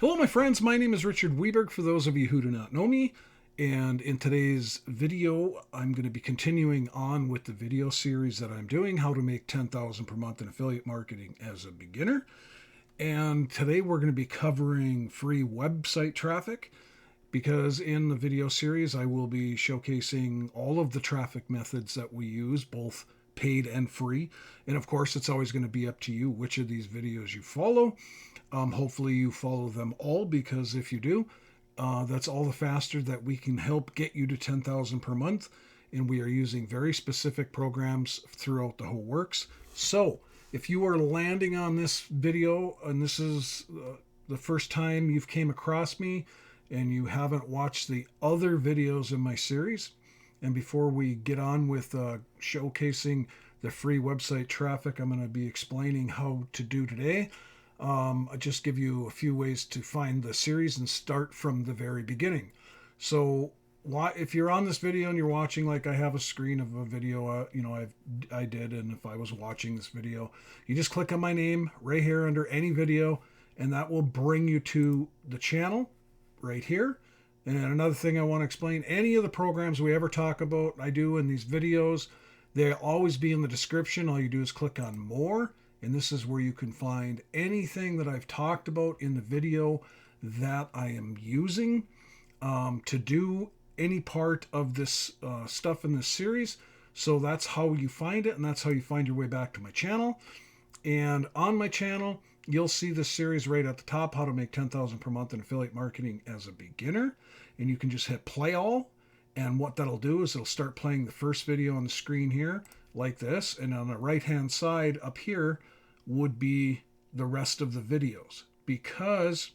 Hello, my friends. My name is Richard Weberg, for those of you who do not know me. And in today's video, I'm going to be continuing on with the video series that I'm doing, how to make $10,000 per month in affiliate marketing as a beginner. And today we're going to be covering free website traffic, because in the video series, I will be showcasing all of the traffic methods that we use, both paid and free. And of course, it's always going to be up to you which of these videos you follow. Hopefully you follow them all, because if you do, that's all the faster that we can help get you to 10,000 per month. And we are using very specific programs throughout the whole works. So if you are landing on this video and this is the first time you've came across me and you haven't watched the other videos in my series, and before we get on with showcasing the free website traffic I'm going to be explaining how to do today, I'll just give you a few ways to find the series and start from the very beginning. So if you're on this video and you're watching, like I have a screen of a video, I did, and if I was watching this video, you just click on my name right here under any video, and that will bring you to the channel right here. And another thing I want to explain, any of the programs we ever talk about, I do in these videos, they'll always be in the description. All you do is click on more, and this is where you can find anything that I've talked about in the video that I am using to do any part of this stuff in this series. So that's how you find it, and that's how you find your way back to my channel. And on my channel, you'll see this series right at the top, how to make 10,000 per month in affiliate marketing as a beginner. And you can just hit play all. And what that'll do is it'll start playing the first video on the screen here like this. And on the right-hand side up here would be the rest of the videos. Because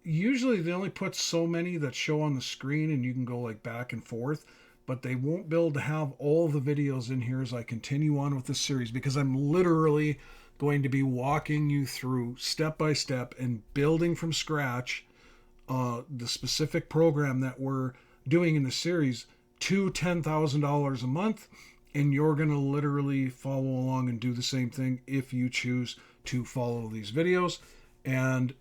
usually they only put so many that show on the screen, and you can go like back and forth. But they won't be able to have all the videos in here as I continue on with this series, because I'm literally going to be walking you through step by step and building from scratch the specific program that we're doing in the series to $10,000 a month. And you're going to literally follow along and do the same thing if you choose to follow these videos. And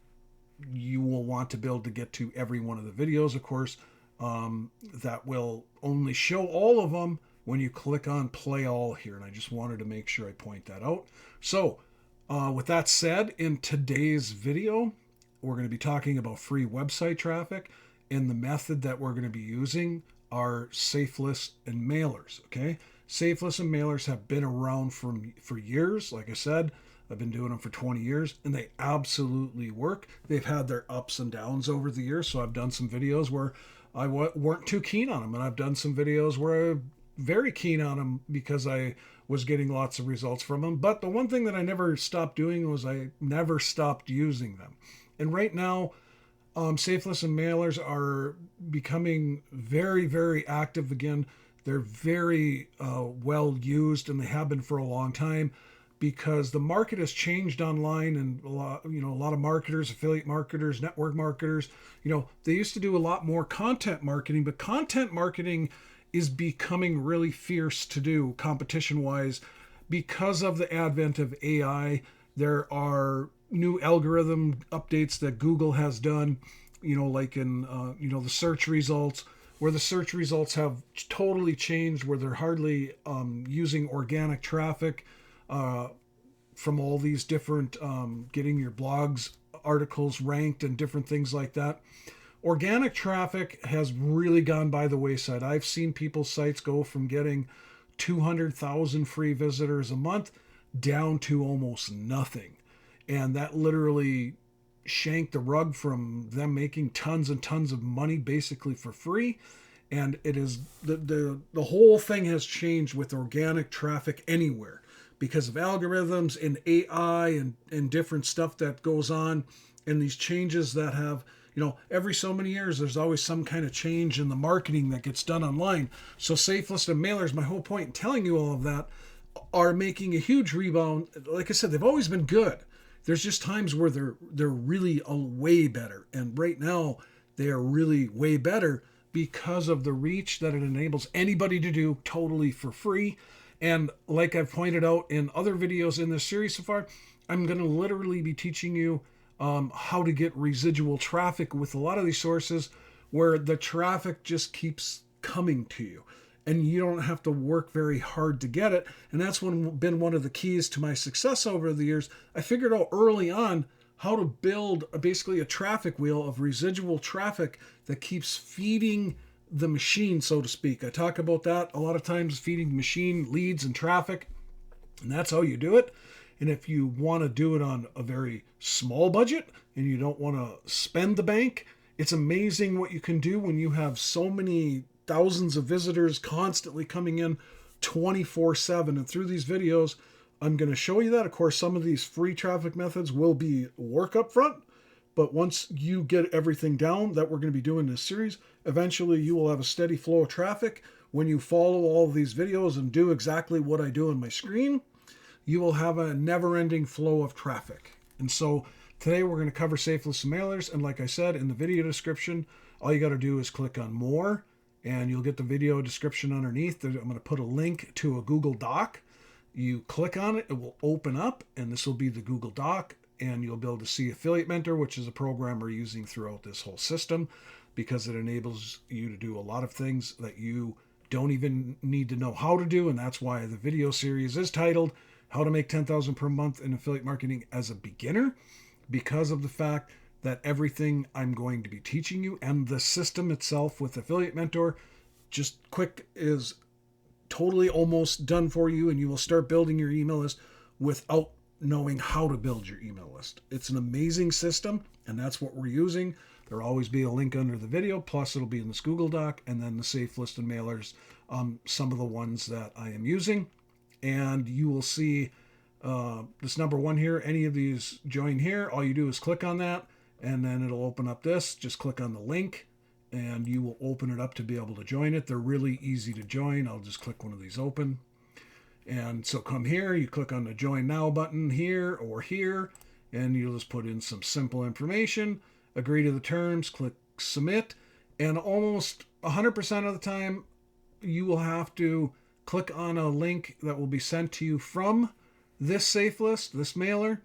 you will want to be able to get to every one of the videos, of course. That will only show all of them when you click on play all here. And I just wanted to make sure I point that out. So with that said, in today's video, we're going to be talking about free website traffic, and the method that we're going to be using are safe lists and mailers. Okay, safe lists and mailers have been around for years. Like I said, I've been doing them for 20 years, and they absolutely work. They've had their ups and downs over the years. So I've done some videos where I weren't too keen on them, and I've done some videos where I'm very keen on them because I was getting lots of results from them. But the one thing that I never stopped doing was I never stopped using them. And right now, safe lists and mailers are becoming very, very active again. They're very well used, and they have been for a long time, because the market has changed online, and a lot of marketers, affiliate marketers, network marketers, they used to do a lot more content marketing, but content marketing is becoming really fierce to do competition wise because of the advent of AI. There are new algorithm updates that Google has done, like in the search results, where the search results have totally changed, where they're hardly using organic traffic from all these different getting your blogs articles ranked and different things like that. Organic traffic has really gone by the wayside. I've seen people's sites go from getting 200,000 free visitors a month down to almost nothing. And that literally shanked the rug from them making tons and tons of money basically for free. And it is the whole thing has changed with organic traffic anywhere, because of algorithms and AI and different stuff that goes on, and these changes that have, every so many years, there's always some kind of change in the marketing that gets done online. So safe list and mailers, my whole point in telling you all of that, are making a huge rebound. Like I said, they've always been good. There's just times where they're really way better. And right now, they are really way better because of the reach that it enables anybody to do totally for free. And like I've pointed out in other videos in this series so far, I'm going to literally be teaching you how to get residual traffic with a lot of these sources where the traffic just keeps coming to you and you don't have to work very hard to get it. And that's been one of the keys to my success over the years. I figured out early on how to build basically a traffic wheel of residual traffic that keeps feeding the machine, so to speak. I talk about that a lot of times, feeding the machine leads and traffic, and that's how you do it. And if you want to do it on a very small budget and you don't want to spend the bank, it's amazing what you can do when you have so many thousands of visitors constantly coming in 24/7. And through these videos, I'm going to show you that. Of course, some of these free traffic methods will be work up front, but once you get everything down that we're going to be doing in this series, eventually you will have a steady flow of traffic. When you follow all of these videos and do exactly what I do on my screen, you will have a never-ending flow of traffic. And so today we're going to cover safe lists and mailers. And like I said in the video description, all you got to do is click on more and you'll get the video description underneath. I'm going to put a link to a Google Doc. You click on it, it will open up, and this will be the Google Doc, and you'll be able to see Affiliate Mentor, which is a program we're using throughout this whole system because it enables you to do a lot of things that you don't even need to know how to do. And that's why the video series is titled How to Make $10,000 per Month in Affiliate Marketing as a Beginner, because of the fact that everything I'm going to be teaching you and the system itself with Affiliate Mentor, just quick, is totally almost done for you, and you will start building your email list without knowing how to build your email list. It's an amazing system, and that's what we're using. There'll always be a link under the video, plus it'll be in this Google Doc, and then the safe list and mailers, some of the ones that I am using. And you will see this number one here. Any of these join here. All you do is click on that, and then it'll open up this. Just click on the link, and you will open it up to be able to join it. They're really easy to join. I'll just click one of these open. And so come here, you click on the Join Now button here or here, and you'll just put in some simple information, agree to the terms, click Submit, and almost 100% of the time, you will have to click on a link that will be sent to you from this safe list. This mailer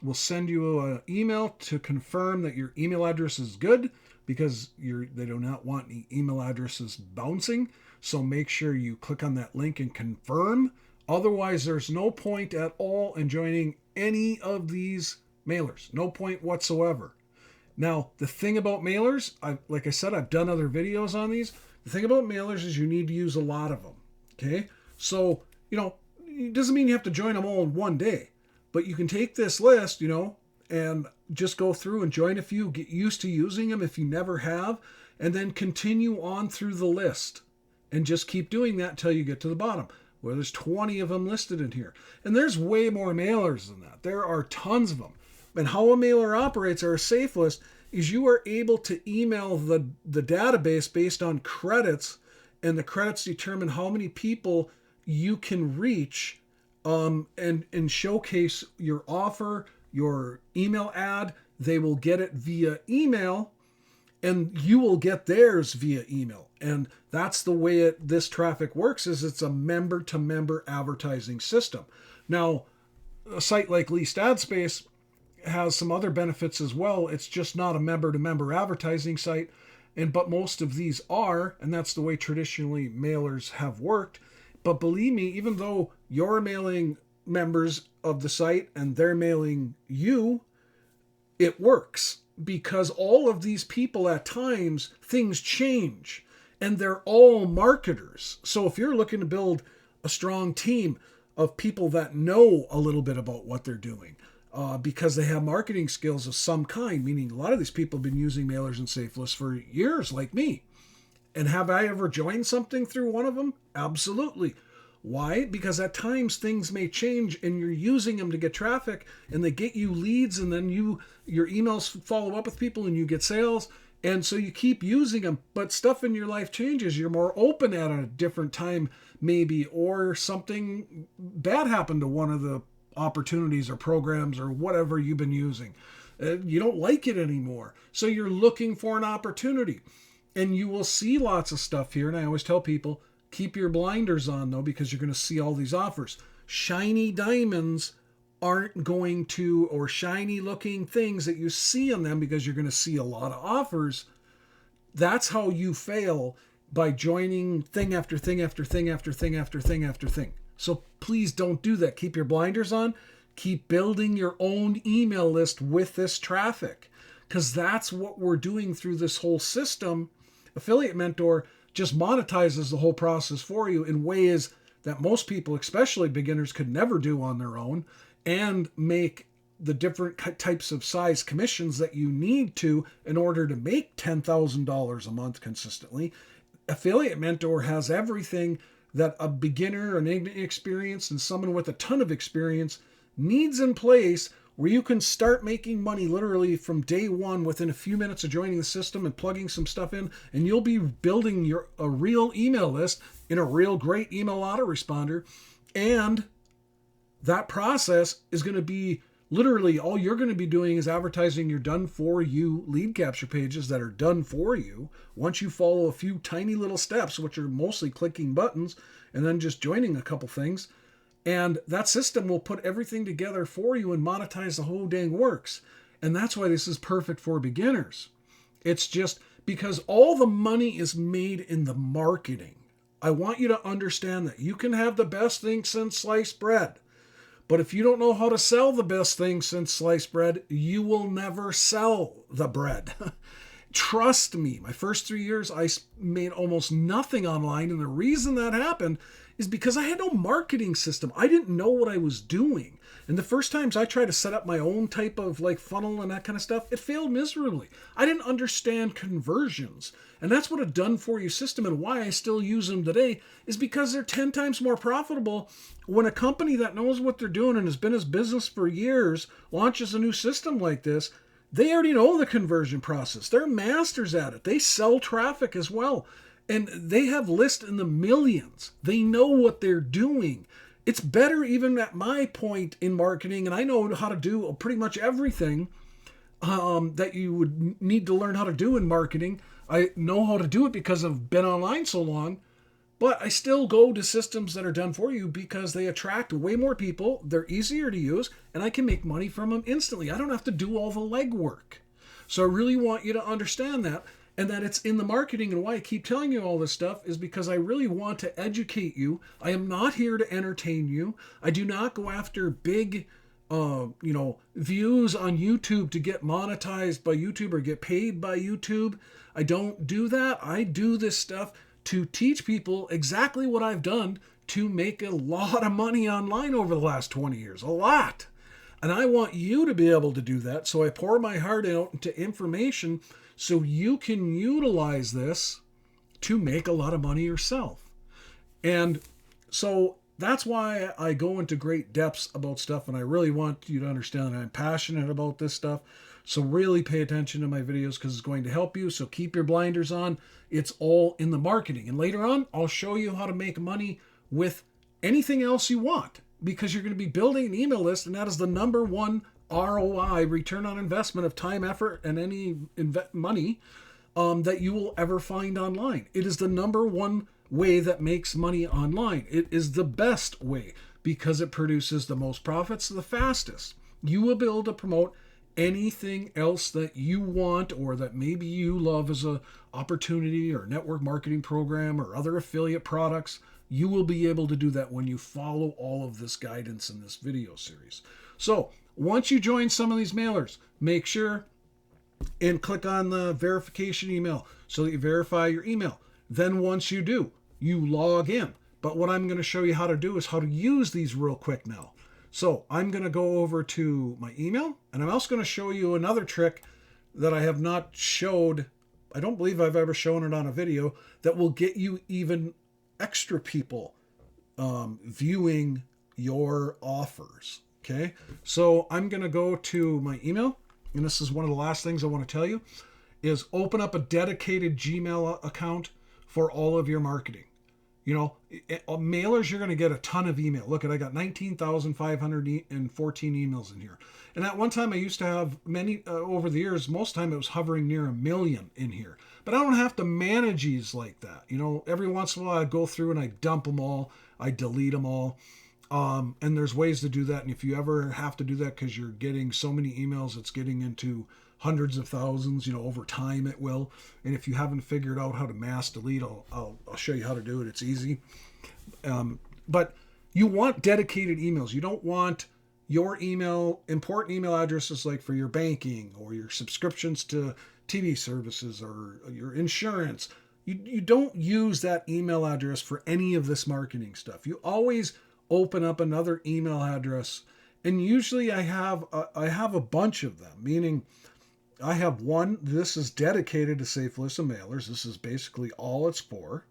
will send you an email to confirm that your email address is good, because they do not want any email addresses bouncing. So make sure you click on that link and confirm. Otherwise, there's no point at all in joining any of these mailers. No point whatsoever. Now, the thing about mailers, like I said, I've done other videos on these. The thing about mailers is you need to use a lot of them. Okay? So, it doesn't mean you have to join them all in one day. But you can take this list, and just go through and join a few, get used to using them if you never have, and then continue on through the list. And just keep doing that until you get to the bottom, where there's 20 of them listed in here. And there's way more mailers than that. There are tons of them. And how a mailer operates, or a safe list, is you are able to email the database based on credits, and the credits determine how many people you can reach and showcase your offer, your email ad. They will get it via email, and you will get theirs via email. And that's the way this traffic works, is it's a member-to-member advertising system. Now, a site like Least Ad Space has some other benefits as well. It's just not a member-to-member advertising site, but most of these are, and that's the way traditionally mailers have worked. But believe me, even though you're mailing members of the site and they're mailing you, it works, because all of these people, at times, things change, and they're all marketers. So if you're looking to build a strong team of people that know a little bit about what they're doing, because they have marketing skills of some kind, meaning a lot of these people have been using mailers and safe lists for years, like me. And have I ever joined something through one of them? Absolutely. Why? Because at times things may change, and you're using them to get traffic, and they get you leads, and then your emails follow up with people and you get sales. And so you keep using them, but stuff in your life changes. You're more open at a different time, maybe, or something bad happened to one of the opportunities or programs or whatever you've been using. You don't like it anymore. So you're looking for an opportunity, and you will see lots of stuff here. And I always tell people, keep your blinders on, though, because you're going to see all these offers. Shiny diamonds aren't going to, or shiny looking things that you see on them because you're going to see a lot of offers. That's how you fail, by joining thing after thing after thing after thing after thing after thing. So please don't do that. Keep your blinders on. Keep building your own email list with this traffic, because that's what we're doing through this whole system. Affiliate Mentor just monetizes the whole process for you in ways that most people, especially beginners, could never do on their own, and make the different types of size commissions that you need to in order to make $10,000 a month consistently. Affiliate Mentor has everything that a beginner, an inexperienced, and someone with a ton of experience needs in place, where you can start making money literally from day one within a few minutes of joining the system and plugging some stuff in, and you'll be building a real email list in a real great email autoresponder. And that process is going to be literally all you're going to be doing is advertising your done for you lead capture pages that are done for you once you follow a few tiny little steps, which are mostly clicking buttons and then just joining a couple things. And that system will put everything together for you and monetize the whole dang works. And that's why this is perfect for beginners. It's just because all the money is made in the marketing. I want you to understand that you can have the best thing since sliced bread. But if you don't know how to sell the best thing since sliced bread, you will never sell the bread. Trust me, my first 3 years, I made almost nothing online. And the reason that happened is because I had no marketing system. I didn't know what I was doing. And the first times I tried to set up my own type of like funnel and that kind of stuff, it failed miserably. I didn't understand conversions. And that's what a done for you system, and why I still use them today, is because they're 10 times more profitable. When a company that knows what they're doing and has been in business for years launches a new system like this, they already know the conversion process. They're masters at it. They sell traffic as well. And they have lists in the millions. They know what they're doing. It's better even at my point in marketing, and I know how to do pretty much everything that you would need to learn how to do in marketing. I know how to do it because I've been online so long, but I still go to systems that are done for you because they attract way more people, they're easier to use, and I can make money from them instantly. I don't have to do all the legwork. So I really want you to understand that, and that it's in the marketing. And why I keep telling you all this stuff is because I really want to educate you. I am not here to entertain you. I do not go after big views on YouTube to get monetized by YouTube or get paid by YouTube. I don't do that. I do this stuff to teach people exactly what I've done to make a lot of money online over the last 20 years. A lot. And I want you to be able to do that. So I pour my heart out into information so you can utilize this to make a lot of money yourself. And so that's why I go into great depths about stuff, and I really want you to understand that I'm passionate about this stuff. So really pay attention to my videos because it's going to help you. So keep your blinders on. It's all in the marketing. And later on, I'll show you how to make money with anything else you want, because you're going to be building an email list, and that is the number one ROI, return on investment of time, effort, and any money that you will ever find online. It is the number one way that makes money online. It is the best way because it produces the most profits the fastest. You will be able to promote anything else that you want or that maybe you love as a opportunity or network marketing program or other affiliate products. You will be able to do that when you follow all of this guidance in this video series. So once you join some of these mailers, make sure and click on the verification email so that you verify your email. Then once you do, you log in. But what I'm going to show you how to do is how to use these real quick now. So I'm going to go over to my email, and I'm also going to show you another trick that I have not showed. I don't believe I've ever shown it on a video, that will get you even extra people viewing your offers. Okay, so I'm going to go to my email, and this is one of the last things I want to tell you, is open up a dedicated Gmail account for all of your marketing. Mailers, you're going to get a ton of email. Look, I got 19,514 emails in here. And at one time I used to have many, over the years, most time it was hovering near 1 million in here. But I don't have to manage these like that. Every once in a while I go through and I dump them all. I delete them all. And there's ways to do that. And if you ever have to do that because you're getting so many emails, it's getting into hundreds of thousands, over time it will. And if you haven't figured out how to mass delete, I'll show you how to do it. It's easy. But you want dedicated emails. You don't want your important email addresses like for your banking or your subscriptions to TV services or your insurance. You don't use that email address for any of this marketing stuff. You always open up another email address, and usually I have a bunch of them, meaning I have one. This is dedicated to Safe List of Mailers. This is basically all it's for.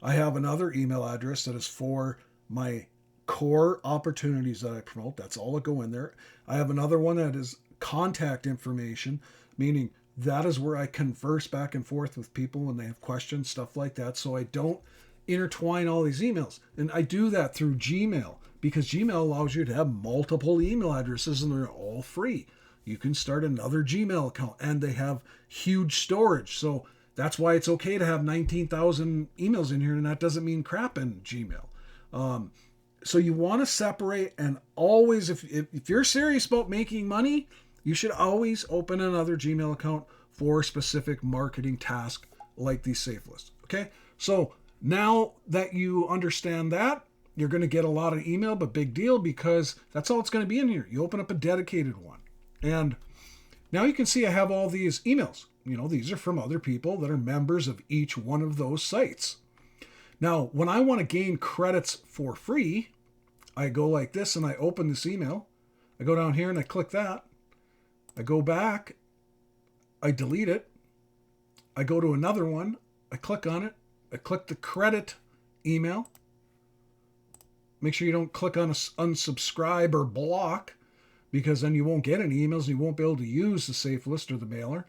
I have another email address that is for my core opportunities that I promote. That's all that go in there. I have another one that is contact information, meaning that is where I converse back and forth with people when they have questions, stuff like that. So I don't intertwine all these emails. And I do that through Gmail because Gmail allows you to have multiple email addresses and they're all free. You can start another Gmail account and they have huge storage. So that's why it's okay to have 19,000 emails in here, and that doesn't mean crap in Gmail. So you want to separate, and always, if you're serious about making money, you should always open another Gmail account for a specific marketing task like these safe lists. Okay, so now that you understand that, you're going to get a lot of email, but big deal because that's all it's going to be in here. You open up a dedicated one, and now you can see I have all these emails. These are from other people that are members of each one of those sites. Now, when I want to gain credits for free, I go like this and I open this email. I go down here and I click that. I go back. I delete it. I go to another one. I click on it. I click the credit email. Make sure you don't click on unsubscribe or block, because then you won't get any emails and you won't be able to use the safe list or the mailer.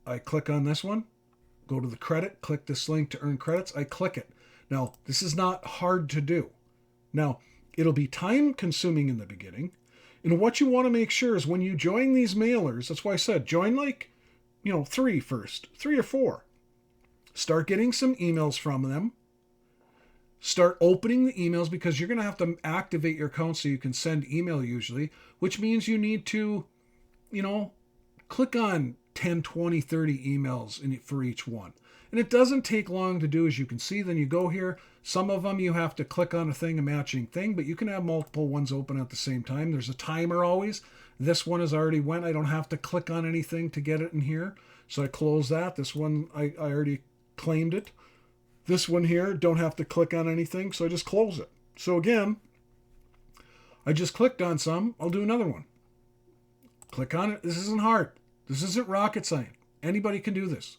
I click on this one, go to the credit, click this link to earn credits. I click it. Now, this is not hard to do. Now, it'll be time consuming in the beginning. And what you want to make sure is when you join these mailers, that's why I said join like, 3 first, 3 or 4. Start getting some emails from them. Start opening the emails because you're going to have to activate your account so you can send email usually, which means you need to, click on 10, 20, 30 emails for each one. And it doesn't take long to do, as you can see. Then you go here. Some of them you have to click on a matching thing, but you can have multiple ones open at the same time. There's a timer always. This one has already went. I don't have to click on anything to get it in here. So I close that. This one, I already claimed it. This one here, don't have to click on anything, so I just close it. So again, I just clicked on some. I'll do another one. Click on it. This isn't hard. This isn't rocket science. Anybody can do this.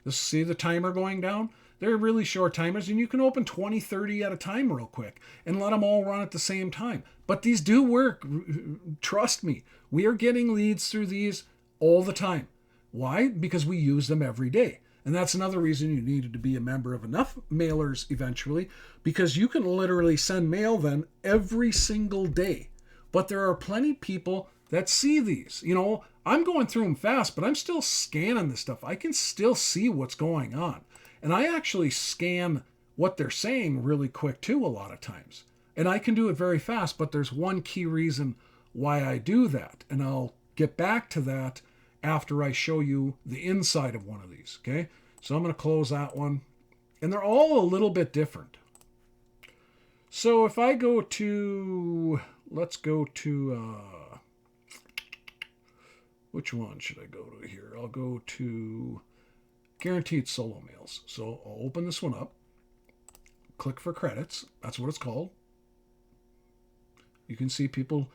See the timer going down? They're really short timers, and you can open 20, 30 at a time real quick and let them all run at the same time. But these do work. Trust me. We are getting leads through these all the time. Why? Because we use them every day. And that's another reason you needed to be a member of enough mailers eventually, because you can literally send mail then every single day. But there are plenty of people that see these. I'm going through them fast, but I'm still scanning this stuff. I can still see what's going on. And I actually scan what they're saying really quick too a lot of times. And I can do it very fast, but there's one key reason why I do that. And I'll get back to that after I show you the inside of one of these, okay? So I'm going to close that one. And they're all a little bit different. So if I go to, let's go to, which one should I go to here? I'll go to guaranteed solo mails. So I'll open this one up, click for credits. That's what it's called. You can see people,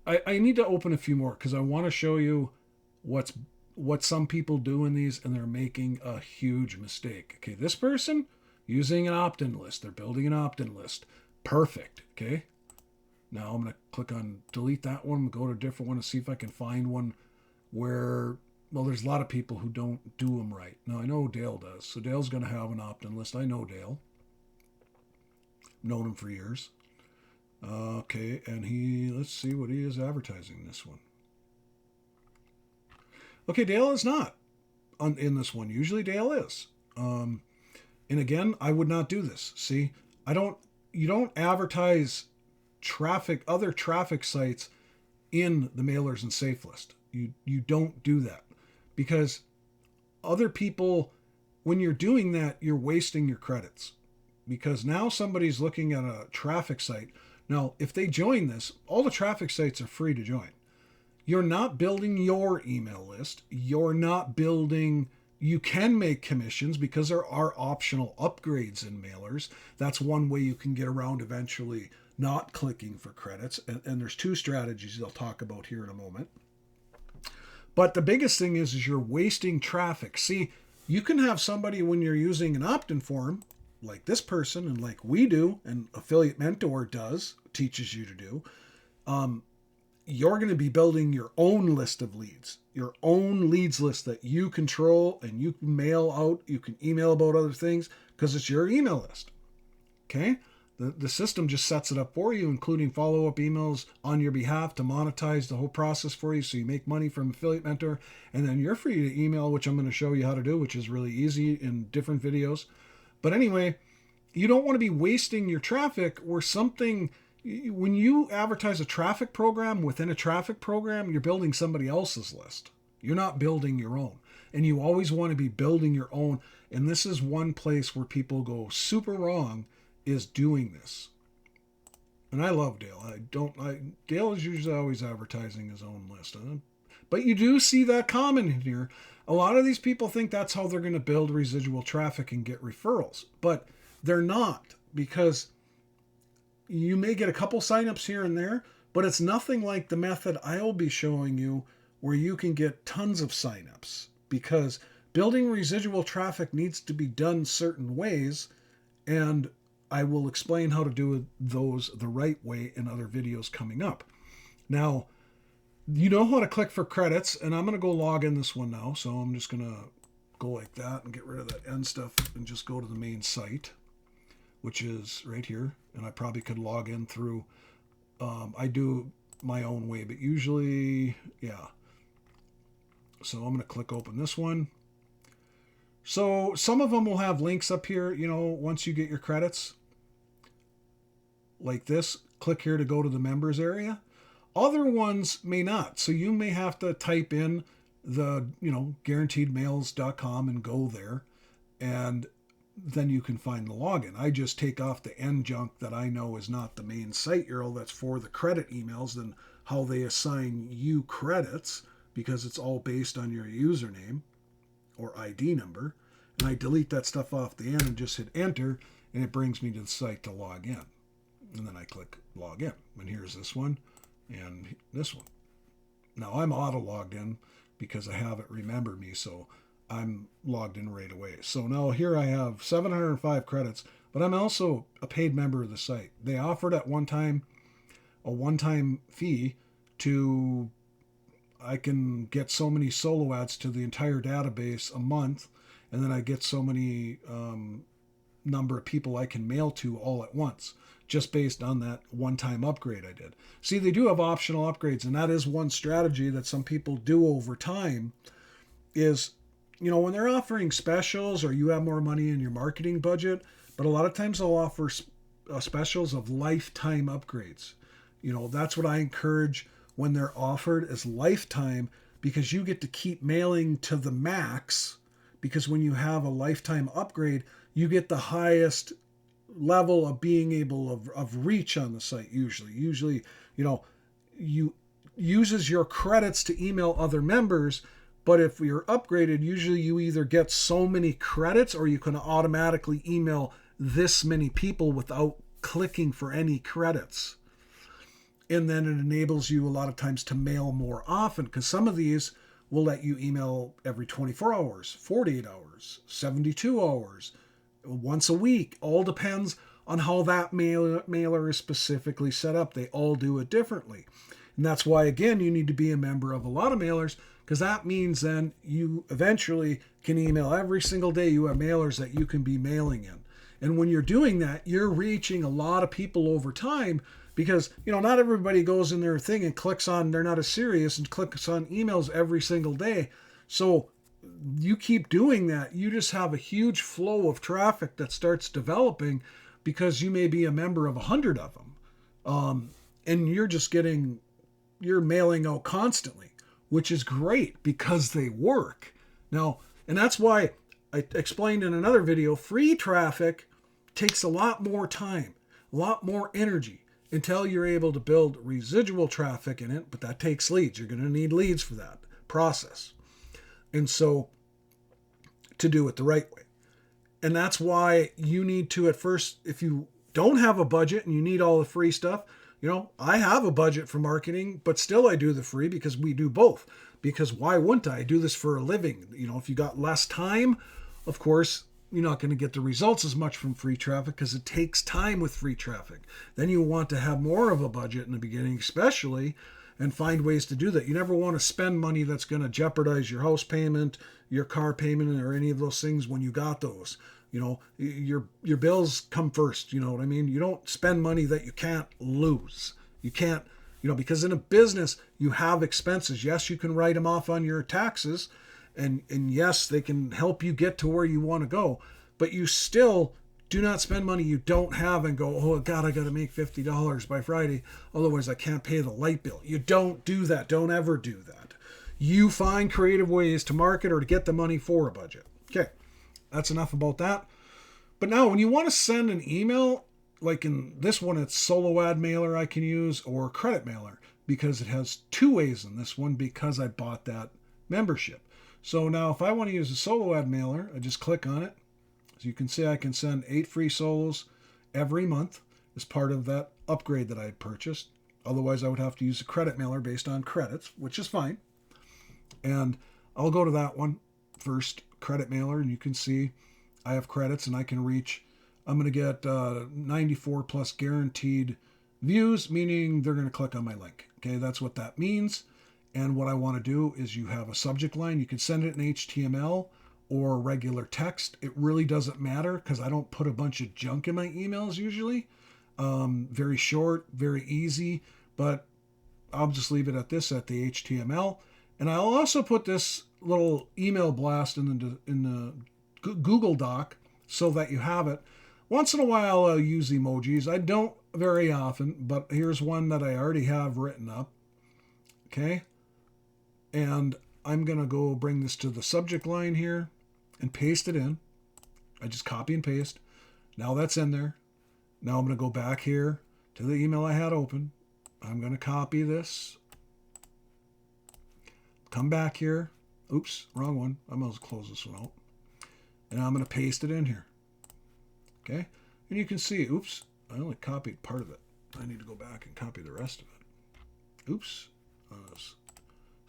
I need to open a few more because I want to show you what some people do in these, and they're making a huge mistake. Okay, this person using an opt-in list. They're building an opt-in list. Perfect. Okay. Now I'm going to click on delete that one, go to a different one and see if I can find one where, well, there's a lot of people who don't do them right. Now I know Dale does. So Dale's going to have an opt-in list. I know Dale. Known him for years. Okay, and let's see what he is advertising this one. Okay, Dale is not in this one. Usually Dale is. And again, I would not do this. See, you don't advertise other traffic sites in the mailers and safe list. You don't do that, because other people, when you're doing that, you're wasting your credits, because now somebody's looking at a traffic site. Now, if they join this, all the traffic sites are free to join. You're not building your email list. You're not building, you can make commissions because there are optional upgrades in mailers. That's one way you can get around eventually not clicking for credits. And there's two strategies I'll talk about here in a moment. But the biggest thing is you're wasting traffic. See, you can have somebody, when you're using an opt-in form, like this person and like we do, and Affiliate Mentor teaches you to do, you're going to be building your own list of leads, your own leads list that you control, and you can mail out, you can email about other things because it's your email list. Okay? The system just sets it up for you, including follow-up emails on your behalf to monetize the whole process for you, so you make money from Affiliate Mentor, and then you're free to email, which I'm going to show you how to do, which is really easy in different videos. But anyway, you don't want to be wasting your traffic or something. When you advertise a traffic program within a traffic program, you're building somebody else's list. You're not building your own. And you always want to be building your own. And this is one place where people go super wrong, is doing this. And I love Dale. Dale is usually always advertising his own list. But you do see that comment in here. A lot of these people think that's how they're going to build residual traffic and get referrals. But they're not, because you may get a couple signups here and there, but it's nothing like the method I'll be showing you where you can get tons of signups, because building residual traffic needs to be done certain ways, and I will explain how to do those the right way in other videos coming up. Now, you know how to click for credits, and I'm going to go log in this one now, so I'm just going to go like that and get rid of that end stuff and just go to the main site, which is right here. And I probably could log in through, I do my own way, but usually, yeah. So I'm going to click open this one. So some of them will have links up here, once you get your credits. Like this, click here to go to the members area. Other ones may not. So you may have to type in the, guaranteedmails.com and go there. And then you can find the login. I just take off the end junk that I know is not the main site URL that's for the credit emails, and how they assign you credits, because it's all based on your username or ID number. And I delete that stuff off the end and just hit enter, and it brings me to the site to log in. And then I click log in. And here's this one and this one. Now I'm auto logged in because I have it remember me, so I'm logged in right away. So now here I have 705 credits, but I'm also a paid member of the site. They offered at one time a one-time fee to, I can get so many solo ads to the entire database a month, and then I get so many number of people I can mail to all at once, just based on that one-time upgrade I did. See, they do have optional upgrades, and that is one strategy that some people do over time is, when they're offering specials, or you have more money in your marketing budget, but a lot of times they'll offer specials of lifetime upgrades. That's what I encourage when they're offered as lifetime, because you get to keep mailing to the max, because when you have a lifetime upgrade, you get the highest level of being able of reach on the site. Usually, you uses your credits to email other members. But if you're upgraded, usually you either get so many credits, or you can automatically email this many people without clicking for any credits. And then it enables you a lot of times to mail more often, because some of these will let you email every 24 hours, 48 hours, 72 hours, once a week. All depends on how that mailer is specifically set up. They all do it differently. And that's why, again, you need to be a member of a lot of mailers, because that means then you eventually can email every single day. You have mailers that you can be mailing in. And when you're doing that, you're reaching a lot of people over time, because, not everybody goes in their thing and clicks on, they're not as serious, and clicks on emails every single day. So you keep doing that, you just have a huge flow of traffic that starts developing. because you may be a member of 100 of them. And you're mailing out constantly, which is great because they work. Now, and that's why I explained in another video, free traffic takes a lot more time, a lot more energy until you're able to build residual traffic in it, but that takes leads. You're going to need leads for that process. And so to do it the right way. And that's why you need to, at first, if you don't have a budget and you need all the free stuff, I have a budget for marketing, but still I do the free because we do both. Because why wouldn't I do this for a living? If you got less time, of course, you're not going to get the results as much from free traffic because it takes time with free traffic. Then you want to have more of a budget in the beginning, especially, and find ways to do that. You never want to spend money that's going to jeopardize your house payment, your car payment, or any of those things when you got those. Your bills come first. You know what I mean? You don't spend money that you can't lose. You can't, because in a business, you have expenses. Yes, you can write them off on your taxes. And yes, they can help you get to where you want to go, but you still do not spend money you don't have and go, oh God, I got to make $50 by Friday. Otherwise I can't pay the light bill. You don't do that. Don't ever do that. You find creative ways to market or to get the money for a budget. Okay. That's enough about that. But now when you want to send an email, like in this one, it's solo ad mailer I can use or credit mailer because it has two ways in this one because I bought that membership. So now if I want to use a solo ad mailer, I just click on it. As you can see, I can send 8 free solos every month as part of that upgrade that I had purchased. Otherwise, I would have to use a credit mailer based on credits, which is fine. And I'll go to that one first, credit mailer, and you can see I have credits and I can reach, I'm going to get 94 plus guaranteed views, meaning they're going to click on my link. Okay, that's what that means. And what I want to do is you have a subject line. You can send it in HTML or regular text. It really doesn't matter because I don't put a bunch of junk in my emails usually. Very short, very easy, but I'll just leave it at this, at the HTML. And I'll also put this little email blast in the Google Doc so that you have it. Once in a while I'll use emojis. I don't very often, but here's one that I already have written up. Okay. And I'm going to go bring this to the subject line here and paste it in. I just copy and paste. Now that's in there. Now I'm going to go back here to the email I had open. I'm going to copy this. Come back here. Oops, wrong one. I'm going to close this one out. And I'm going to paste it in here. Okay. And you can see, oops, I only copied part of it. I need to go back and copy the rest of it. Oops.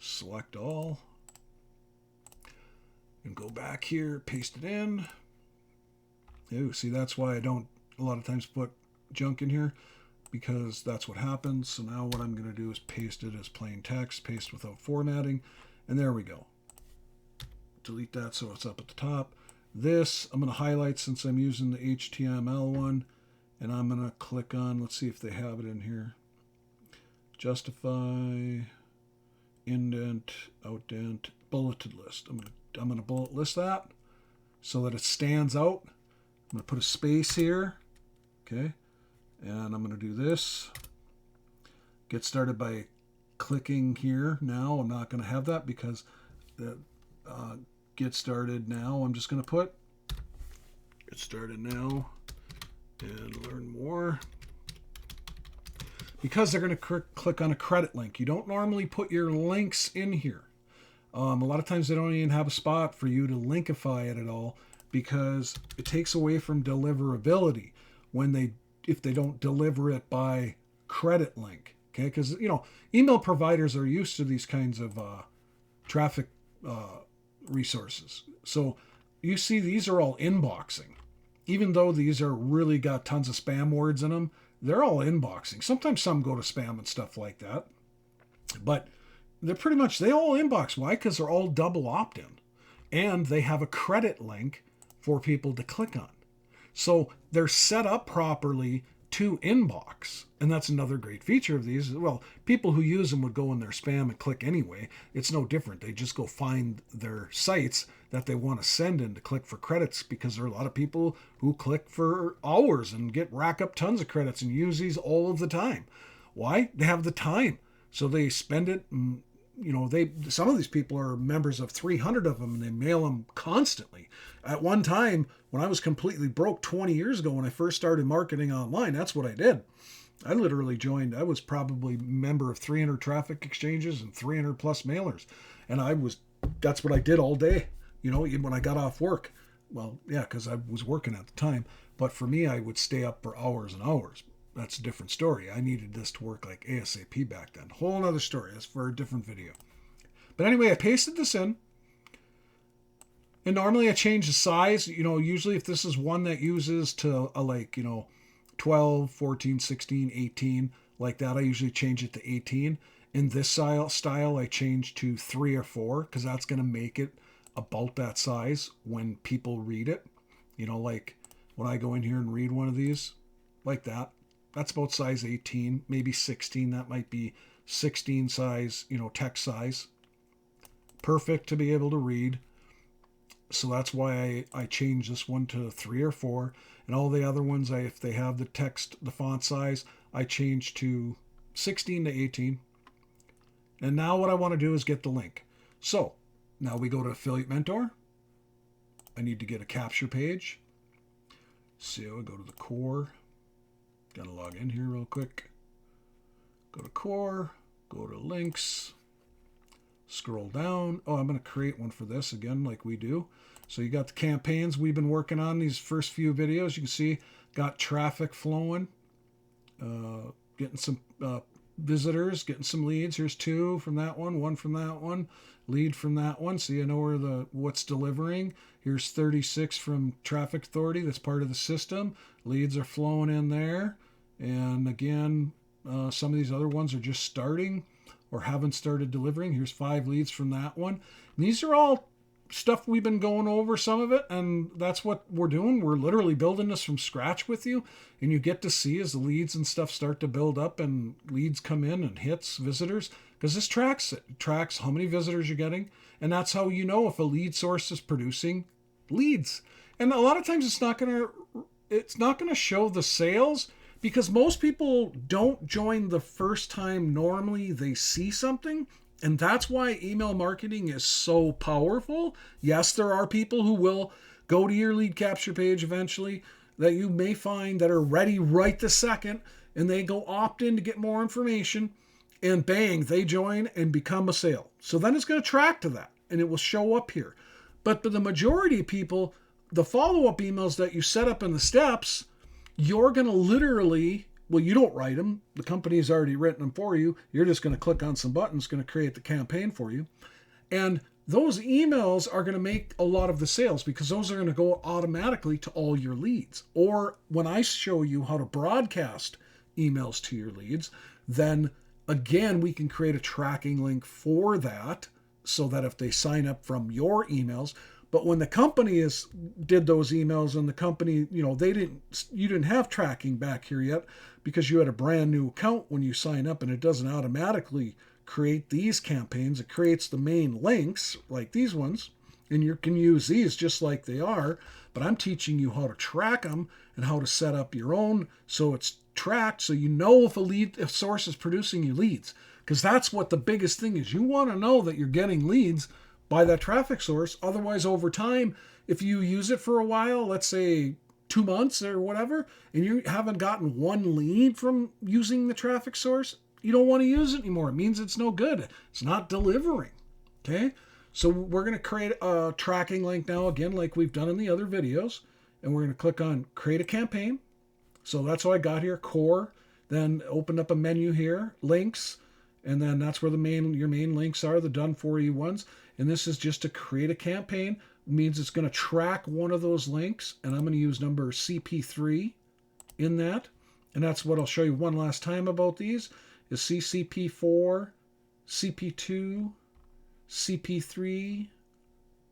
Select all. And go back here, paste it in. Ooh, see, that's why I don't a lot of times put junk in here, because that's what happens. So now what I'm going to do is paste it as plain text, paste without formatting, and there we go. Delete that so it's up at the top. This I'm going to highlight since I'm using the HTML one, and I'm going to click on, let's see if they have it in here. Justify, indent, outdent, bulleted list. I'm going to bullet list that so that it stands out. I'm going to put a space here. Okay. And I'm going to do this. Get started by clicking here. Now I'm not going to have that because the get started now. I'm just going to put get started now and learn more. Because they're going to click on a credit link. You don't normally put your links in here. A lot of times they don't even have a spot for you to linkify it at all because it takes away from deliverability if they don't deliver it by credit link. Okay, because email providers are used to these kinds of traffic resources. So you see these are all inboxing. Even though these are really got tons of spam words in them, they're all inboxing. Sometimes some go to spam and stuff like that. But they're pretty much, they all inbox. Why? Because they're all double opt-in. And they have a credit link for people to click on. So they're set up properly to inbox. And that's another great feature of these. Well, people who use them would go in their spam and click anyway. It's no different. They just go find their sites that they want to send in to click for credits, because there are a lot of people who click for hours and rack up tons of credits and use these all of the time. Why? They have the time. So they spend it. And, some of these people are members of 300 of them, and they mail them constantly. At one time, when I was completely broke 20 years ago, when I first started marketing online, that's what I did. I literally joined. I was probably a member of 300 traffic exchanges and 300 plus mailers. And that's what I did all day, when I got off work. Well, yeah, because I was working at the time. But for me, I would stay up for hours and hours. That's a different story. I needed this to work like ASAP back then. Whole other story. That's for a different video. But anyway, I pasted this in. And normally I change the size. Usually if this is one that uses to 12, 14, 16, 18, like that, I usually change it to 18. In this style, I change to 3 or 4, because that's going to make it about that size when people read it. Like when I go in here and read one of these, like that. That's about size 18, maybe 16. That might be 16 size, text size. Perfect to be able to read. So that's why I changed this one to 3 or 4. And all the other ones, if they have the font size, I change to 16 to 18. And now what I want to do is get the link. So now we go to Affiliate Mentor. I need to get a capture page. So I go to the core. Got to log in here real quick. Go to core, go to links, scroll down. Oh, I'm going to create one for this again, like we do. So you got the campaigns we've been working on these first few videos. You can see got traffic flowing, getting some visitors, getting some leads. Here's 2 from that one from that one, lead from that one. So you know what's delivering. Here's 36 from Traffic Authority. That's part of the system. Leads are flowing in there. And again, some of these other ones are just starting or haven't started delivering. Here's 5 leads from that one. And these are all stuff we've been going over, some of it, and that's what we're doing. We're literally building this from scratch with you, and you get to see as the leads and stuff start to build up and leads come in and hits, visitors, because this tracks it. It tracks how many visitors you're getting, and that's how you know if a lead source is producing leads. And a lot of times it's not going to show the sales, because most people don't join the first time. Normally they see something, and that's why email marketing is so powerful. Yes, there are people who will go to your lead capture page eventually that you may find that are ready right this second, and they go opt in to get more information, and bang, they join and become a sale. So then it's going to track to that, and it will show up here. But the majority of people, the follow-up emails that you set up in the steps, you're going to literally, well, you don't write them. The company's already written them for you. You're just going to click on some buttons, going to create the campaign for you. And those emails are going to make a lot of the sales, because those are going to go automatically to all your leads. Or when I show you how to broadcast emails to your leads, then again, we can create a tracking link for that, so that if they sign up from your emails, but when the company did those emails, and the company, you didn't have tracking back here yet, because you had a brand new account when you sign up, and it doesn't automatically create these campaigns. It creates the main links like these ones, and you can use these just like they are, but I'm teaching you how to track them and how to set up your own so it's tracked, so you know if a source is producing you leads, because that's what the biggest thing is. You want to know that you're getting leads by that traffic source. Otherwise, over time, if you use it for a while, let's say 2 months or whatever, and you haven't gotten one lead from using the traffic source, you don't want to use it anymore. It means it's no good. It's not delivering. Okay? So we're going to create a tracking link now, again, like we've done in the other videos, and we're going to click on create a campaign. So that's what I got here, core, then open up a menu here, links, and then that's where your main links are, the done for you ones. And this is just to create a campaign. It means it's going to track one of those links, and I'm going to use number CP3 in that. And that's what I'll show you one last time about these is CCP4, CP2, CP3,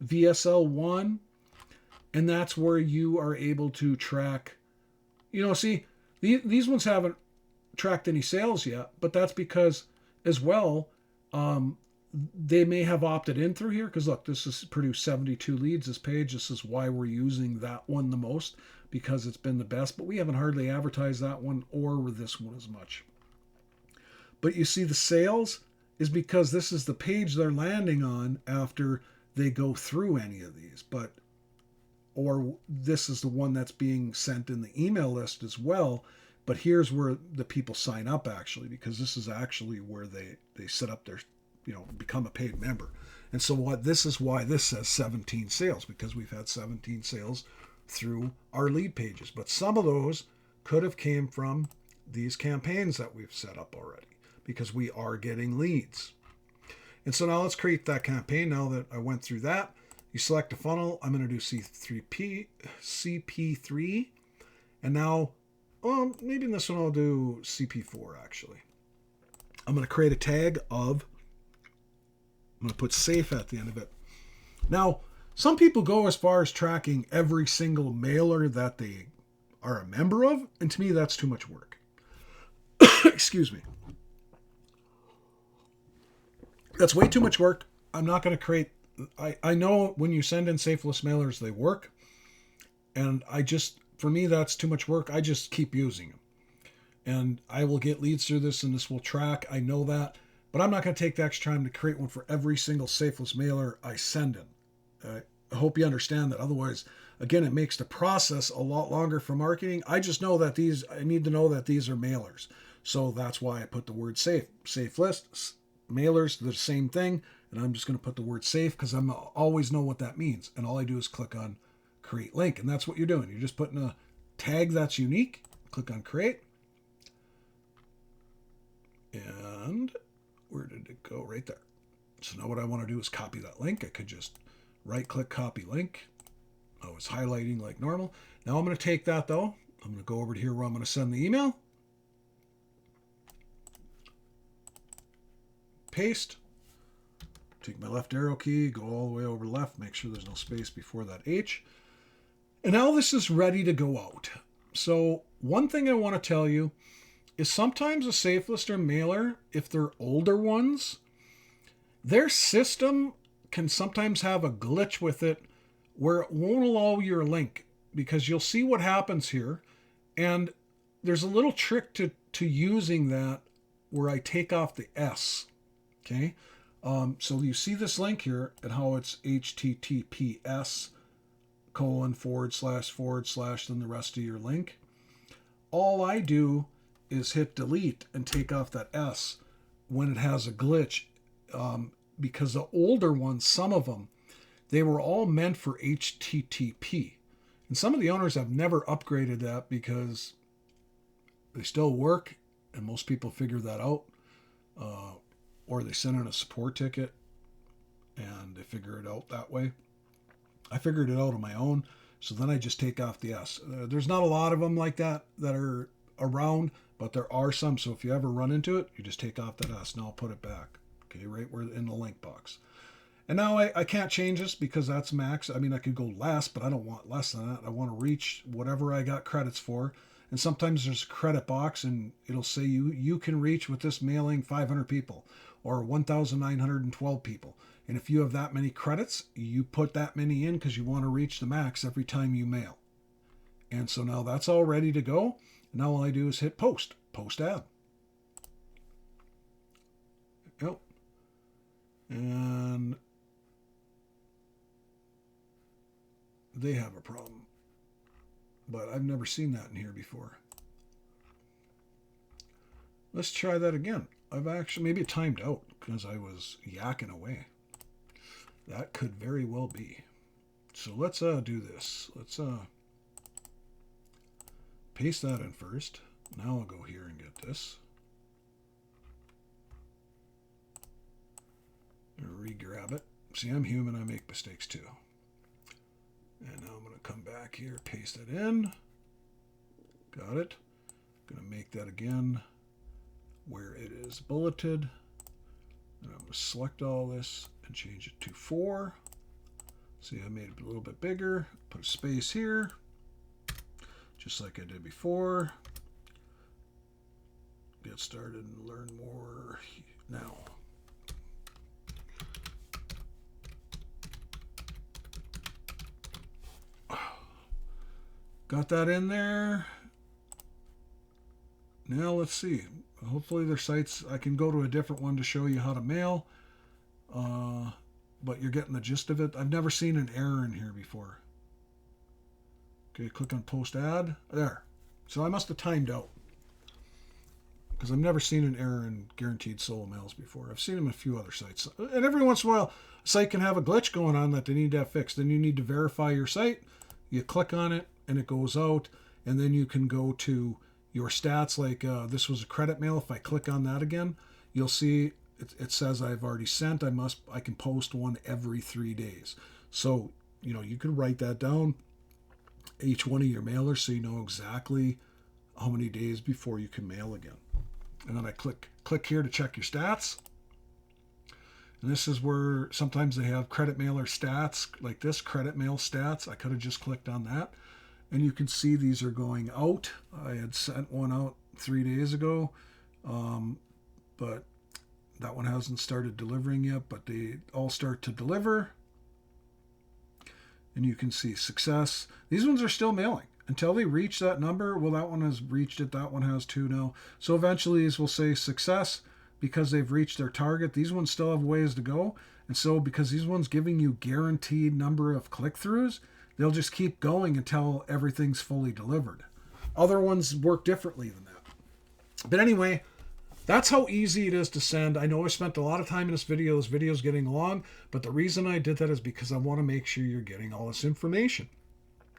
VSL1, and that's where you are able to track. See, These ones haven't tracked any sales yet, but that's because as well, they may have opted in through here because look, this has produced 72 leads this page. This is why we're using that one the most, because it's been the best, but we haven't hardly advertised that one or this one as much. But you see the sales is because this is the page they're landing on after they go through any of these, but or this is the one that's being sent in the email list as well. But here's where the people sign up actually, because this is actually where they set up their, become a paid member. And so this is why this says 17 sales, because we've had 17 sales through our lead pages. But some of those could have came from these campaigns that we've set up already, because we are getting leads. And so now let's create that campaign. Now that I went through that, you select a funnel. I'm going to do CP3. And now, well, maybe in this one I'll do CP4 actually. I'm going to create a tag of, I'm going to put safe at the end of it. Now, some people go as far as tracking every single mailer that they are a member of. And to me, that's too much work. Excuse me. That's way too much work. I'm not going to create. I know when you send in safeless mailers, they work. And for me, that's too much work. I just keep using them. And I will get leads through this and this will track. I know that. But I'm not going to take the extra time to create one for every single safeless mailer I send in. I hope you understand that. Otherwise, again, it makes the process a lot longer for marketing. I just know that I need to know that these are mailers. So that's why I put the word safe. Safe lists, mailers, they're the same thing. And I'm just going to put the word safe because I always know what that means. And all I do is click on create link. And that's what you're doing. You're just putting a tag that's unique. Click on create. And where did it go? Right there. So now what I want to do is copy that link. I could just right click copy link. Oh, it's highlighting like normal. Now I'm going to take that though. I'm going to go over to here where I'm going to send the email. Paste. Take my left arrow key, go all the way over left, make sure there's no space before that H. And now this is ready to go out. So one thing I want to tell you is sometimes a safe list or mailer, if they're older ones, their system can sometimes have a glitch with it where it won't allow your link, because you'll see what happens here. And there's a little trick to using that where I take off the S. Okay. So you see this link here and how it's https:// then the rest of your link. All I do is hit delete and take off that S when it has a glitch, because the older ones, some of them, they were all meant for HTTP. And some of the owners have never upgraded that because they still work, and most people figure that out. Or they send in a support ticket and they figure it out that way. I figured it out on my own. So then I just take off the S. There's not a lot of them like that are around, but there are some. So if you ever run into it, you just take off that S. Now I'll put it back. Okay, right where in the link box. And now I can't change this because that's max. I mean, I could go less, but I don't want less than that. I want to reach whatever I got credits for. And sometimes there's a credit box and it'll say you can reach with this mailing 500 people or 1,912 people. And if you have that many credits, you put that many in because you want to reach the max every time you mail. And so now that's all ready to go. Now all I do is hit post ad. Yep. And they have a problem. But I've never seen that in here before. Let's try that again. I've actually, maybe it timed out because I was yakking away. That could very well be. So let's do this. Let's paste that in first. Now I'll go here and get this. Re-grab it. See, I'm human. I make mistakes too. And now I'm going to come back here, paste it in. Got it. Going to make that again where it is bulleted. And I'm going to select all this and change it to 4. See, I made it a little bit bigger. Put a space here, just like I did before. get started and learn more now. Got that in there. Now let's see. Hopefully their sites, I can go to a different one to show you how to mail. But you're getting the gist of it. I've never seen an error in here before. Okay, click on post ad. There. So I must have timed out, because I've never seen an error in guaranteed solo mails before. I've seen them in a few other sites. And every once in a while, a site can have a glitch going on that they need to have fixed. Then you need to verify your site. You click on it, and it goes out. And then you can go to your stats. Like this was a credit mail. If I click on that again, you'll see it says I've already sent. I can post one every 3 days. So, you could write that down, each one of your mailers, so you know exactly how many days before you can mail again. And then I click here to check your stats. And this is where sometimes they have credit mailer stats, like this, credit mail stats. I could have just clicked on that. And you can see these are going out. I had sent one out 3 days ago, but that one hasn't started delivering yet, but they all start to deliver. And you can see success. These ones are still mailing until they reach that number. Well, that one has reached it. That one has 2 now. So eventually these will say success because they've reached their target. These ones still have ways to go. And so because these ones giving you guaranteed number of click-throughs, they'll just keep going until everything's fully delivered. Other ones work differently than that. But anyway, that's how easy it is to send. I know I spent a lot of time in this video. This video is getting long, but the reason I did that is because I want to make sure you're getting all this information.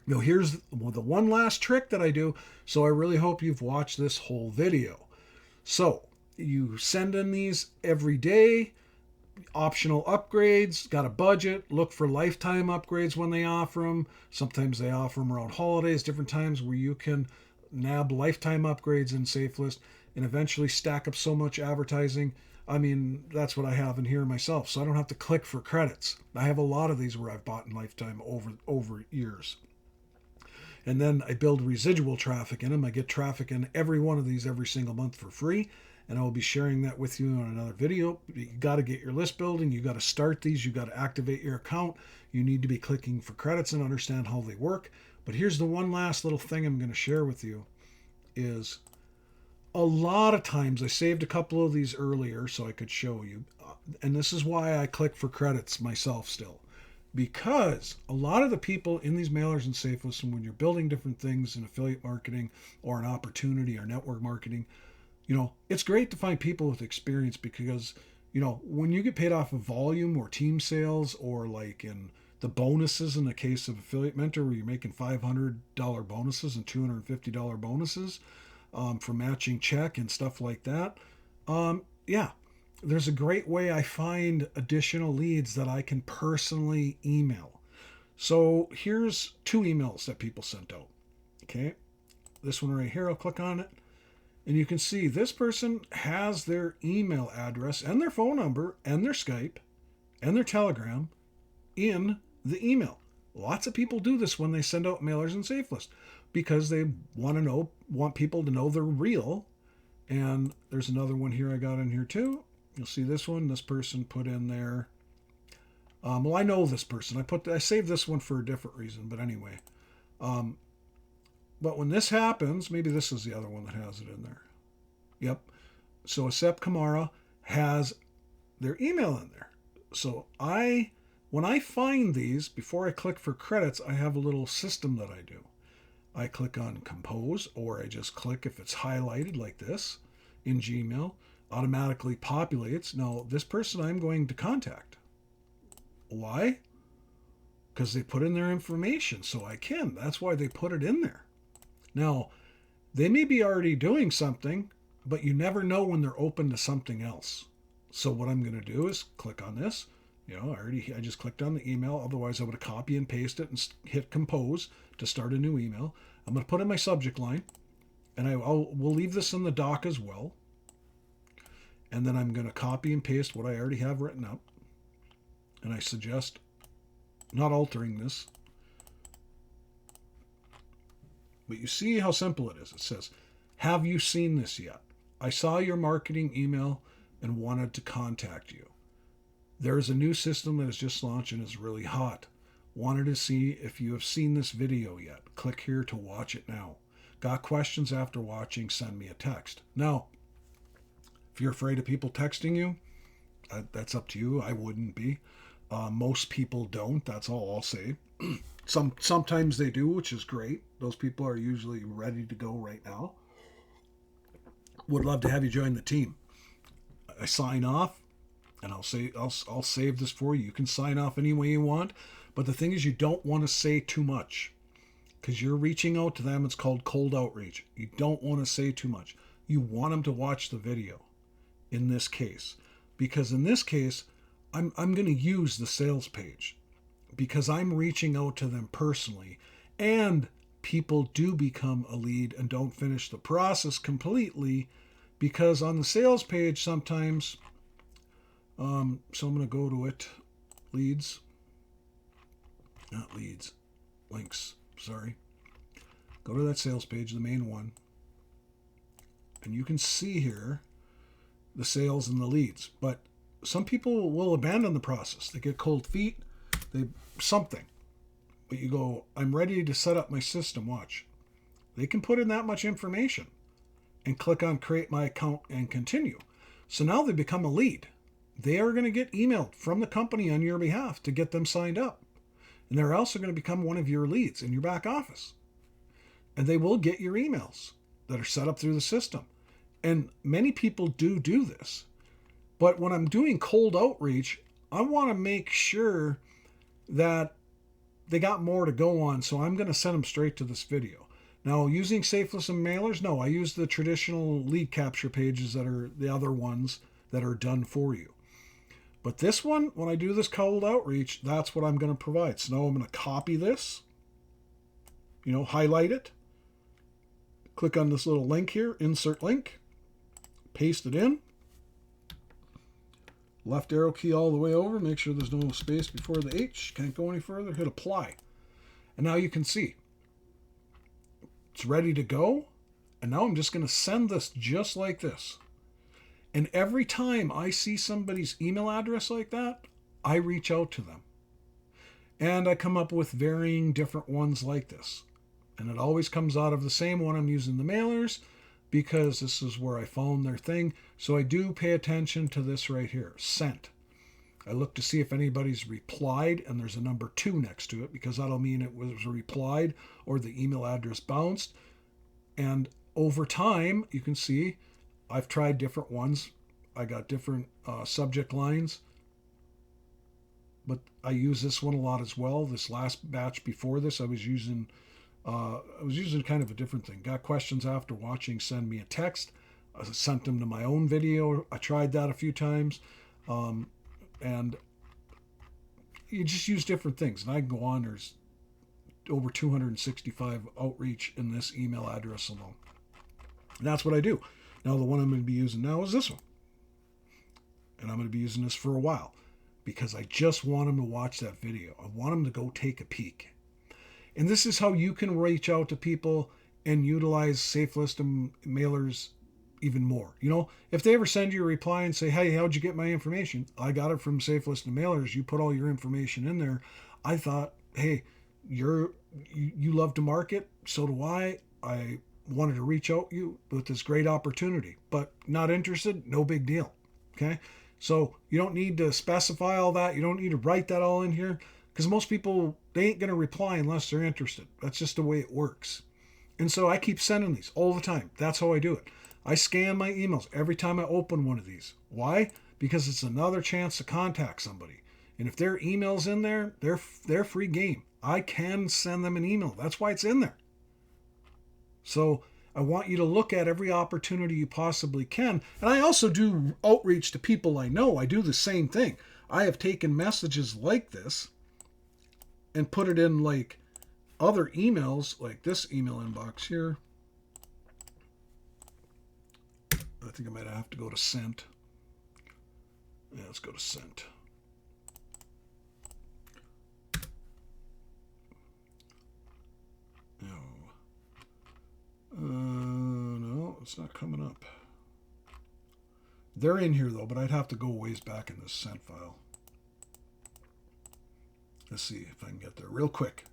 Now, here's the one last trick that I do, so I really hope you've watched this whole video. So, you send in these every day, optional upgrades, got a budget, look for lifetime upgrades when they offer them. Sometimes they offer them around holidays, different times where you can nab lifetime upgrades in SafeList and eventually stack up so much advertising. I mean, that's what I have in here myself, so I don't have to click for credits. I have a lot of these where I've bought in lifetime over years. And then I build residual traffic in them. I get traffic in every one of these every single month for free, and I will be sharing that with you in another video. You got to get your list building. You got to start these. You got to activate your account. You need to be clicking for credits and understand how they work. But here's the one last little thing I'm going to share with you is a lot of times I saved a couple of these earlier so I could show you. And this is why I click for credits myself still. Because a lot of the people in these mailers and SafeList, and when you're building different things in affiliate marketing or an opportunity or network marketing, it's great to find people with experience because, when you get paid off of volume or team sales or like in the bonuses in the case of Affiliate Mentor where you're making $500 bonuses and $250 bonuses for matching check and stuff like that. There's a great way I find additional leads that I can personally email. So here's 2 emails that people sent out. Okay. This one right here, I'll click on it. And you can see this person has their email address and their phone number and their Skype and their Telegram in the email. Lots of people do this when they send out mailers in SafeList because they want people to know they're real. And there's another one here I got in here too. You'll see this one. This person put in there. Well, I know this person. I saved this one for a different reason, but anyway. But when this happens, maybe this is the other one that has it in there. Yep. So Asep Kamara has their email in there. So when I find these, before I click for credits, I have a little system that I do. I click on compose, or I just click if it's highlighted like this in Gmail, automatically populates. Now, this person I'm going to contact. Why? Because they put in their information, so I can. That's why they put it in there. Now, they may be already doing something, but you never know when they're open to something else. So what I'm going to do is click on this. I just clicked on the email. Otherwise, I would have copy and paste it and hit compose to start a new email. I'm going to put in my subject line, and we'll leave this in the doc as well. And then I'm going to copy and paste what I already have written up. And I suggest not altering this. But you see how simple it is. It says, have you seen this yet? I saw your marketing email and wanted to contact you. There is a new system that has just launched and is really hot. Wanted to see if you have seen this video yet. Click here to watch it now. Got questions after watching? Send me a text. Now, if you're afraid of people texting you, that's up to you. I wouldn't be. Most people don't. That's all I'll say. Sometimes they do, which is great. Those people are usually ready to go right now. Would love to have you join the team. I sign off, and I'll save this for you. You can sign off any way you want, but the thing is, you don't want to say too much because you're reaching out to them. It's called cold outreach. You don't want to say too much. You want them to watch the video. In this case, because in this case, I'm going to use the sales page because I'm reaching out to them personally, and people do become a lead and don't finish the process completely because on the sales page sometimes, so I'm going to go to it, links, sorry. Go to that sales page, the main one, and you can see here the sales and the leads. But some people will abandon the process. They get cold feet, something. But you go, I'm ready to set up my system, watch. They can put in that much information and click on create my account and continue. So now they become a lead. They are going to get emailed from the company on your behalf to get them signed up. And they're also going to become one of your leads in your back office. And they will get your emails that are set up through the system. And many people do this. But when I'm doing cold outreach, I want to make sure that they got more to go on. So I'm going to send them straight to this video. Now, using Safe Listen mailers, no, I use the traditional lead capture pages that are the other ones that are done for you. But this one, when I do this cold outreach, that's what I'm going to provide. So now I'm going to copy this, highlight it, click on this little link here, insert link, paste it in, left arrow key all the way over, make sure there's no space before the H, can't go any further, hit apply. And now you can see it's ready to go. And now I'm just going to send this just like this. And every time I see somebody's email address like that, I reach out to them. And I come up with varying different ones like this. And it always comes out of the same one. I'm using the mailers because this is where I found their thing. So I do pay attention to this right here, sent. I look to see if anybody's replied, and there's a number 2 next to it because that'll mean it was replied or the email address bounced. And over time, you can see I've tried different ones. I got different subject lines, but I use this one a lot as well. This last batch before this, I was using kind of a different thing. Got questions after watching? Send me a text. I sent them to my own video. I tried that a few times, and you just use different things. And I can go on. There's over 265 outreach in this email address alone. And that's what I do. Now, the one I'm going to be using now is this one. And I'm going to be using this for a while because I just want them to watch that video. I want them to go take a peek. And this is how you can reach out to people and utilize Safe Listen mailers even more. If they ever send you a reply and say, hey, how'd you get my information? I got it from Safe Listen mailers. You put all your information in there. I thought, hey, you love to market. So do I. I wanted to reach out you with this great opportunity, but not interested, no big deal. Okay. So you don't need to specify all that. You don't need to write that all in here because most people, they ain't going to reply unless they're interested. That's just the way it works. And so I keep sending these all the time. That's how I do it. I scan my emails every time I open one of these. Why? Because it's another chance to contact somebody. And if their email's in there, they're free game. I can send them an email. That's why it's in there. So I want you to look at every opportunity you possibly can. And I also do outreach to people I know. I do the same thing. I have taken messages like this and put it in like other emails, like this email inbox here. I think I might have to go to sent. Yeah, let's go to sent. No, it's not coming up. They're in here though, but I'd have to go ways back in this sent file. Let's see if I can get there real quick.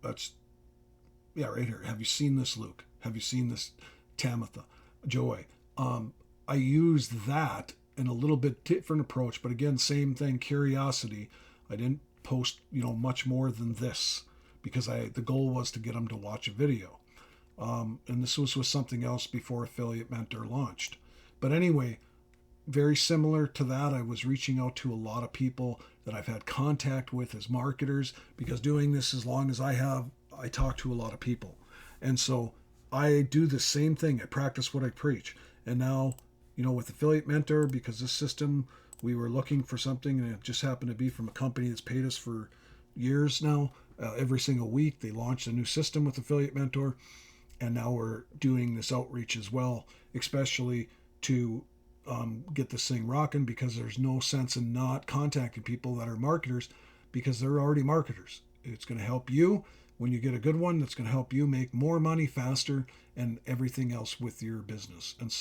That's, yeah, right here. Have you seen this, Luke? Have you seen this, Tamitha? Joy. I used that in a little bit different approach, but again, same thing, curiosity. I didn't post, much more than this because the goal was to get them to watch a video. And this was with something else before Affiliate Mentor launched. But anyway, very similar to that, I was reaching out to a lot of people that I've had contact with as marketers, because doing this as long as I have, I talk to a lot of people. And so I do the same thing. I practice what I preach. And now, with Affiliate Mentor, because this system, we were looking for something and it just happened to be from a company that's paid us for years now. Every single week, they launched a new system with Affiliate Mentor. And now we're doing this outreach as well, especially to get this thing rocking, because there's no sense in not contacting people that are marketers, because they're already marketers. It's going to help you when you get a good one. That's going to help you make more money faster and everything else with your business. And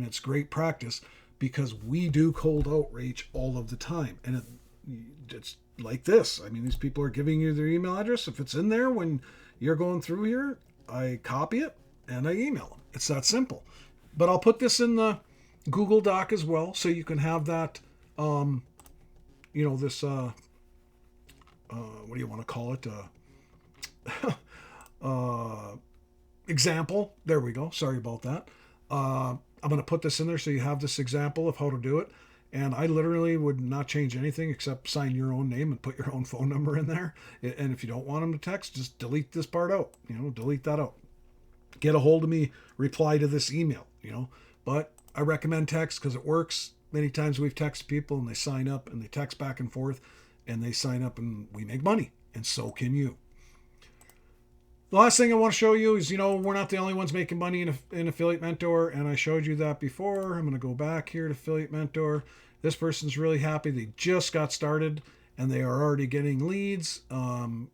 it's great practice, because we do cold outreach all of the time. And it's like this. I mean, these people are giving you their email address. If it's in there when you're going through here, I copy it and I email them. It's that simple. But I'll put this in the Google Doc as well, so you can have that, this, what do you want to call it? Example. There we go. Sorry about that. I'm going to put this in there so you have this example of how to do it. And I literally would not change anything except sign your own name and put your own phone number in there. And if you don't want them to text, just delete this part out, delete that out. Get a hold of me, reply to this email, but I recommend text because it works. Many times we've texted people and they sign up and they text back and forth and they sign up and we make money, and so can you. The last thing I want to show you is, we're not the only ones making money in Affiliate Mentor, and I showed you that before. I'm going to go back here to Affiliate Mentor. This person's really happy. They just got started and they are already getting leads, and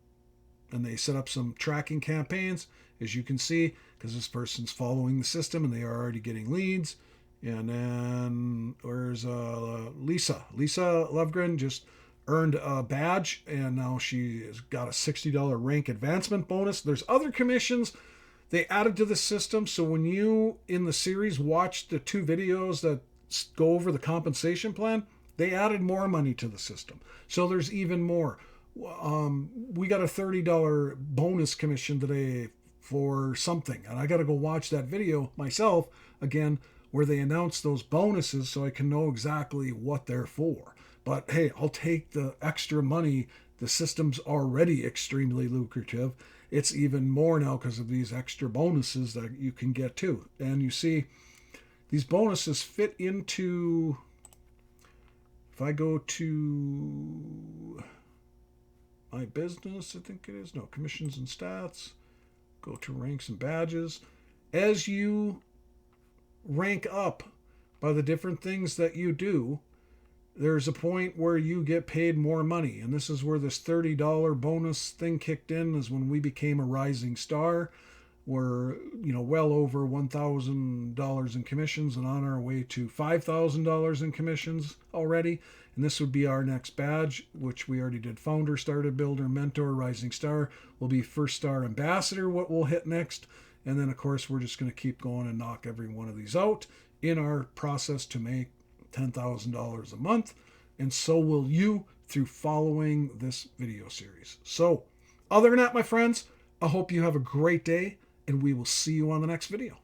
they set up some tracking campaigns, as you can see, because this person's following the system and they are already getting leads. And then where's Lisa? Lisa Lovegren just earned a badge, and now she has got a $60 rank advancement bonus. There's other commissions they added to the system. So when you, in the series, watch the 2 videos that go over the compensation plan, they added more money to the system. So there's even more. We got a $30 bonus commission today for something, and I got to go watch that video myself again, where they announce those bonuses so I can know exactly what they're for. But hey, I'll take the extra money. The system's already extremely lucrative. It's even more now because of these extra bonuses that you can get too. And you see, these bonuses fit into, if I go to my business, I think it is, no, commissions and stats, go to ranks and badges. As you rank up by the different things that you do, there's a point where you get paid more money. And this is where this $30 bonus thing kicked in, is when we became a rising star. We're, well over $1,000 in commissions and on our way to $5,000 in commissions already. And this would be our next badge, which we already did founder, starter, builder, mentor, rising star. Will be first star ambassador, what we'll hit next. And then, of course, we're just going to keep going and knock every one of these out in our process to make $10,000 a month. And so will you through following this video series. So other than that, my friends, I hope you have a great day, and we will see you on the next video.